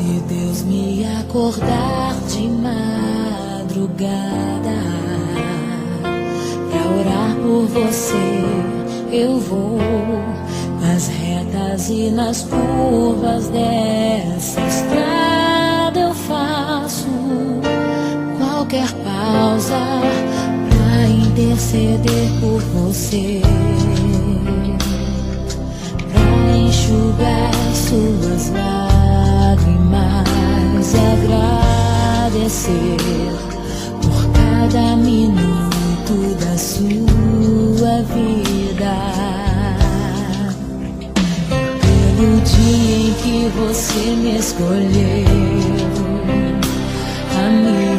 Se Deus me acordar de madrugada pra orar por você, eu vou nas retas e nas curvas dessa estrada. Eu faço qualquer pausa pra interceder por você, pra enxugar suas lágrimas e agradecer por cada minuto da sua vida, pelo dia em que você me escolheu, amigo.